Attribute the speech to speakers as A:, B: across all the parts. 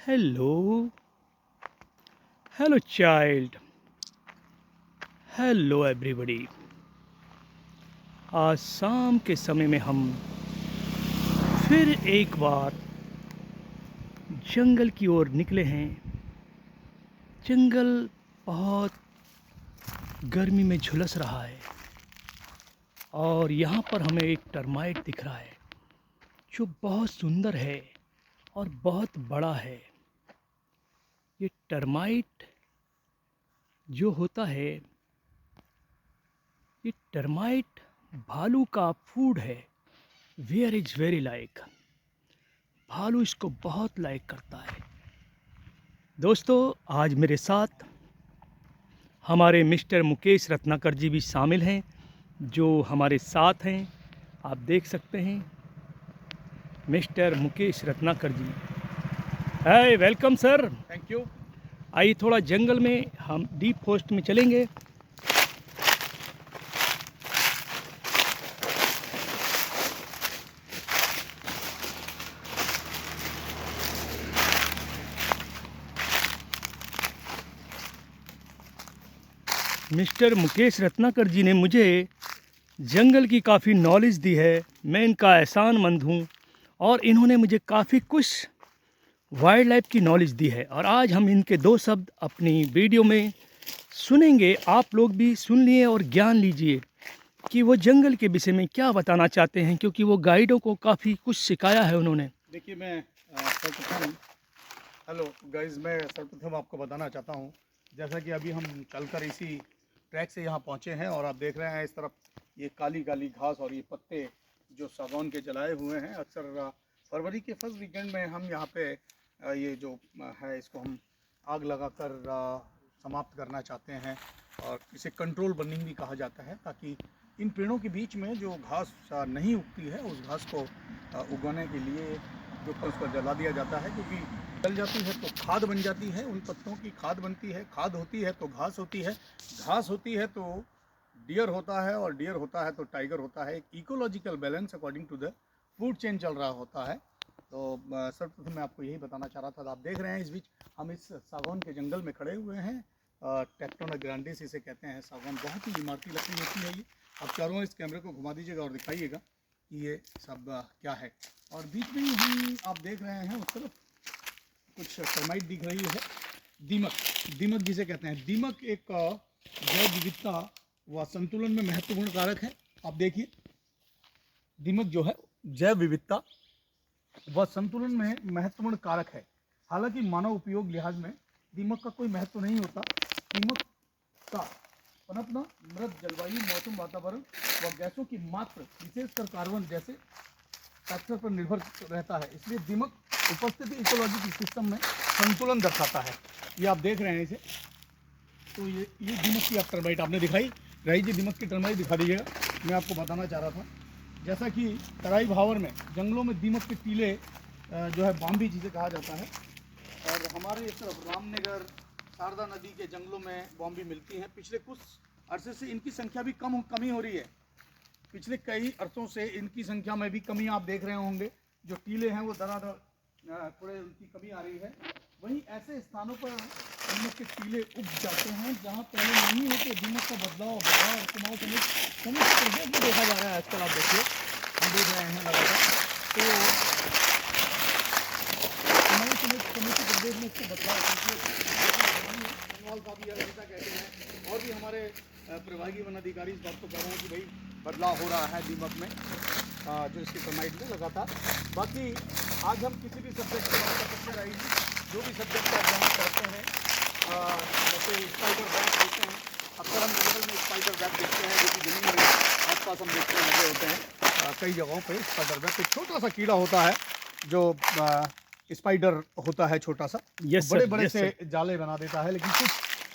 A: Hello, hello child, hello everybody। आज शाम के समय में हम फिर एक बार जंगल की ओर निकले हैं। जंगल बहुत गर्मी में झुलस रहा है और यहाँ पर हमें एक टर्माइट दिख रहा है जो बहुत सुंदर है और बहुत बड़ा है। ये टर्माइट जो होता है, ये टर्माइट भालू का फूड है। वेयर इज़ वेरी लाइक, भालू इसको बहुत लाइक करता है। दोस्तों, आज मेरे साथ हमारे मिस्टर मुकेश रत्नाकर जी भी शामिल हैं, जो हमारे साथ हैं। आप देख सकते हैं mister Mukesh Ratnakar ji. Hi, welcome sir.
B: Thank you.
A: आइए थोड़ा जंगल में हम डीप फॉरेस्ट में चलेंगे। मिस्टर मुकेश रत्नाकर जी ने मुझे जंगल की काफ़ी नॉलेज दी है। मैं इनका एहसानमंद हूँ और इन्होंने मुझे काफ़ी कुछ वाइल्ड लाइफ की नॉलेज दी है और आज हम इनके दो शब्द अपनी वीडियो में सुनेंगे। आप लोग भी सुन लिए और ज्ञान लीजिए कि वो जंगल के विषय में क्या बताना चाहते हैं, क्योंकि वो गाइडों को काफ़ी कुछ सिखाया है उन्होंने।
B: देखिए, मैं सर्वप्रथम हेलो गाइस, मैं सर्वप्रथम आपको बताना चाहता हूँ, जैसा कि अभी हम चलकर इसी ट्रैक से यहाँ पहुँचे हैं और आप देख रहे हैं इस तरफ ये काली काली घास और ये पत्ते जो सागौन के जलाए हुए हैं। अक्सर फरवरी के फर्स्ट वीकेंड में हम यहाँ पे ये जो है इसको हम आग लगाकर समाप्त करना चाहते हैं और इसे कंट्रोल बर्निंग भी कहा जाता है, ताकि इन पेड़ों के बीच में जो घास नहीं उगती है उस घास को उगाने के लिए जो उसको जला दिया जाता है, क्योंकि जल जाती है तो खाद बन जाती है, उन पत्तों की खाद बनती है, खाद होती है तो घास होती है, घास होती है तो डियर होता है और डियर होता है तो टाइगर होता है। एक ecological balance according to the food chain चल रहा होता है। तो सर्वप्रथम मैं आपको यही बताना चाह रहा था। आप देख रहे हैं इस बीच हम इस सागौन के जंगल में खड़े हुए हैं। टेक्टोना ग्रांडिस इसे कहते हैं। सागौन बहुत ही इमारती लकड़ी होती है। ये आप चारों इस कैमरे को घुमा दीजिएगा और दिखाइएगा कि ये सब क्या है। और बीच में ही हम आप देख रहे हैं उस तरफ कुछ टर्माइट दिख रही है। दीमक, दीमक जिसे कहते हैं। दीमक एक जैव विविधता व संतुलन में महत्वपूर्ण कारक है। आप देखिए, दीमक जो है जैव विविधता व संतुलन में महत्वपूर्ण कारक है। हालांकि मानव उपयोग लिहाज में दीमक का कोई महत्व नहीं होता। दीमक का पनपना मृद, जलवायु, मौसम, वातावरण व गैसों की मात्रा, विशेषकर कार्बन जैसे फैक्टर पर निर्भर रहता है। इसलिए दीमक उपस्थिति इकोलॉजिकल सिस्टम में संतुलन दर्शाता है। ये आप देख रहे हैं इसे। तो ये दीमक की आप टर्माइट आपने दिखाई। रही जी, दीमक की टर्माइट दिखा दीजिएगा। मैं आपको बताना चाह रहा था, जैसा कि तराई भावर में जंगलों में दीमक के टीले जो है बाम्बी जिसे कहा जाता है, और हमारे इस तरफ रामनगर शारदा नदी के जंगलों में बॉम्बी मिलती हैं। पिछले कुछ अरसे से इनकी संख्या भी कमी हो रही है। पिछले कई अरसों से इनकी संख्या में भी कमी आप देख रहे होंगे। जो टीले हैं वो दरादर थोड़े उनकी कमी आ रही है। वहीं ऐसे स्थानों पर दीमक के टीले उग जाते हैं जहाँ पहले नहीं होते। दीमक का बदलाव और कुमाऊं समेत देखा जा रहा है आजकल। आप देखिए, हम देख रहे हैं लगातार। तो कुमाऊं समेत समूचे प्रदेश में इसका बदलाव साहब यह ऐसा कहते हैं, और भी हमारे प्रभागी वन अधिकारी इस बात को कह रहे हैं कि भाई बदलाव हो रहा है दीमक में जो इसकी टर्माइट में लगातार। बाकी आज हम किसी भी सब्जेक्ट की बात कर सकते रहेंगे, जो भी सब्जेक्ट आप जहाँ करते हैं। जैसे स्पाइडर बैग देखते हैं, अक्सर हम जंगल में स्पाइडर बैग देखते हैं, जो कि जमीन में आसपास हम देखते हैं लगे होते हैं। कई जगहों पे स्पाइडर बैग एक छोटा सा कीड़ा होता है जो स्पाइडर होता है छोटा सा। बड़े बड़े से जाले बना देता है, लेकिन कुछ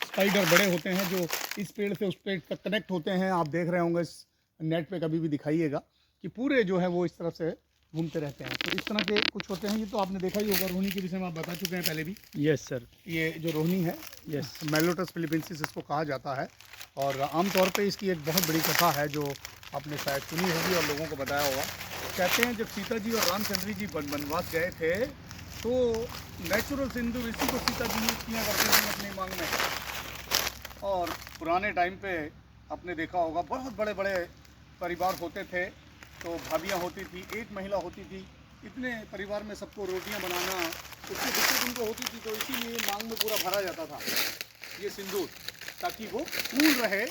B: स्पाइडर बड़े होते हैं जो इस पेड़ से उस पेड़ तक कनेक्ट होते हैं। आप देख रहे होंगे इस नेट पे, कभी भी दिखाइएगा कि पूरे जो है वो इस तरफ से घूमते रहते हैं। तो इस तरह के कुछ होते हैं। ये तो आपने देखा ही होगा, रोहिणी के विषय में आप बता चुके हैं पहले भी।
A: Yes sir.
B: ये जो रोहिणी है, यस, मेलोटस फिलिपेंसिस इसको कहा जाता है। और आमतौर पे इसकी एक बहुत बड़ी कथा है जो आपने शायद सुनी होगी और लोगों को बताया होगा। कहते हैं जब सीता जी और रामचंद्र जी वनवास गए थे तो नेचुरल सिंदूर इसी को सीता जी यूज़ किया करते थे अपनी मांग में। और पुराने टाइम पे आपने देखा होगा बहुत बड़े बड़े परिवार होते थे, तो भाभियाँ होती थी, एक महिला होती थी, इतने परिवार में सबको रोटियां बनाना, उसकी दिक्कत उनको होती थी, तो इसीलिए मांग में पूरा भरा जाता था ये सिंदूर, ताकि वो कूल रहे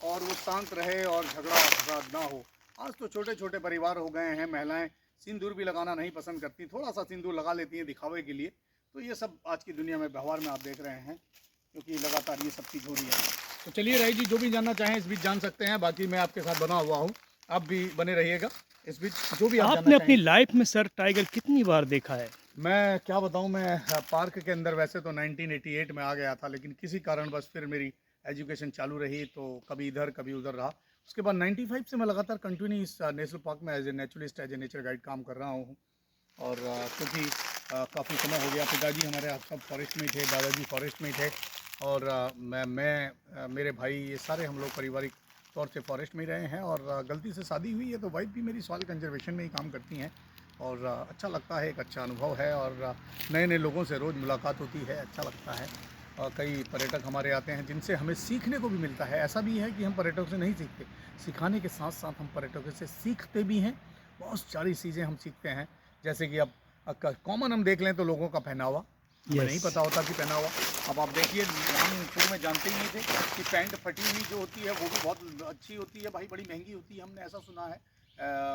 B: और वो शांत रहे और झगड़ा फसाद ना हो। आज तो छोटे छोटे परिवार हो गए हैं, महिलाएं सिंदूर भी लगाना नहीं पसंद करती, थोड़ा सा सिंदूर लगा लेती हैं दिखावे के लिए। तो ये सब आज की दुनिया में व्यवहार में आप देख रहे हैं, क्योंकि लगातार ये सब चीज़ हो रही है। तो चलिए राय जी, जो भी जानना चाहें इस बीच जान सकते हैं, बाकी मैं आपके साथ बना हुआ हूँ, आप भी बने रहिएगा इस बीच, जो भी आप जानना
A: आपने अपनी
B: चाहें।
A: लाइफ में सर टाइगर कितनी बार देखा है?
B: मैं क्या बताऊं, मैं पार्क के अंदर वैसे तो 1988 में आ गया था, लेकिन किसी कारणवश फिर मेरी एजुकेशन चालू रही, तो कभी इधर कभी उधर रहा। उसके बाद 95 से मैं लगातार कंटिन्यू इस नेशनल पार्क में as a naturalist, as a nature guide काम कर रहा हूँ। और क्योंकि काफ़ी समय हो गया, पिताजी हमारे आप सब फॉरेस्ट में थे, दादाजी फॉरेस्ट में थे, और मेरे भाई, ये सारे हम लोग पारिवारिक तौर से फॉरेस्ट में ही रहे हैं। और गलती से शादी हुई है, तो वाइफ भी मेरी सॉइल कंजर्वेशन में ही काम करती हैं, और अच्छा लगता है, एक अच्छा अनुभव है, और नए नए लोगों से रोज़ मुलाकात होती है, अच्छा लगता है। और कई पर्यटक हमारे आते हैं जिनसे हमें सीखने को भी मिलता है। ऐसा भी है कि हम पर्यटकों से नहीं सीखते, सिखाने के साथ साथ हम पर्यटकों से सीखते भी हैं, बहुत सारी चीज़ें हम सीखते हैं। जैसे कि अब कॉमन हम देख लें तो लोगों का पहनावा, हमें नहीं पता होता कि पहनावा। अब आप देखिए, हम शुरू में जानते ही नहीं थे कि पैंट फटी हुई जो होती है वो भी बहुत अच्छी होती है भाई, बड़ी महंगी होती है, हमने ऐसा सुना है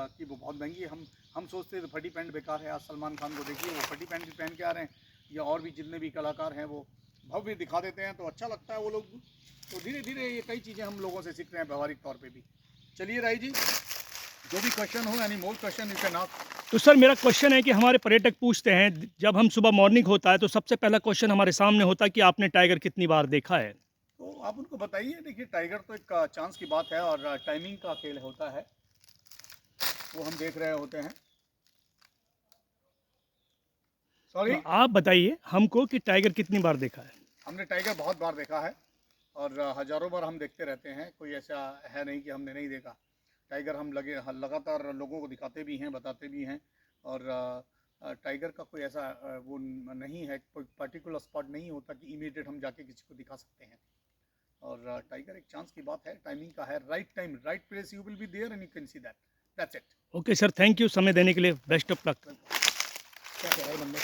B: कि वो बहुत महंगी है। हम सोचते हैं तो फटी पैंट बेकार है। आज सलमान खान को देखिए, वो फटी पैंट भी पहन के आ रहे हैं, या और भी जितने भी कलाकार हैं वो भव्य दिखा देते हैं, तो अच्छा लगता है वो लोग। तो धीरे धीरे ये कई चीज़ें हम लोगों से सीख रहे हैं व्यवहारिक तौर पे भी। चलिए राय जी, जो भी क्वेश्चन हो, यानी more question you can ask.
A: तो सर मेरा क्वेश्चन है कि हमारे पर्यटक पूछते हैं, जब हम सुबह मॉर्निंग होता है तो सबसे पहला क्वेश्चन हमारे सामने होता है कि आपने टाइगर कितनी बार देखा है?
B: तो आप उनको बताइए। देखिए, टाइगर तो एक चांस की बात है, और टाइमिंग का खेल होता है, वो हम देख रहे होते हैं। सॉरी,
A: तो आप बताइए हमको कि टाइगर कितनी बार देखा है?
B: हमने टाइगर बहुत बार देखा है, और हज़ारों बार हम देखते रहते हैं, कोई ऐसा है नहीं कि हमने नहीं देखा। टाइगर हम लगातार लोगों को दिखाते भी हैं, बताते भी हैं। और टाइगर का कोई ऐसा वो नहीं है, कोई पर्टिकुलर स्पॉट नहीं होता कि इमीडिएट हम जाके किसी को दिखा सकते हैं। और टाइगर एक चांस की बात है, टाइमिंग का है, right time right place, you will be there and you can see that, that's it.
A: Okay sir, thank you समय देने के लिए, बेस्ट ऑफ लक।
B: क्या कह रहा है बंदा?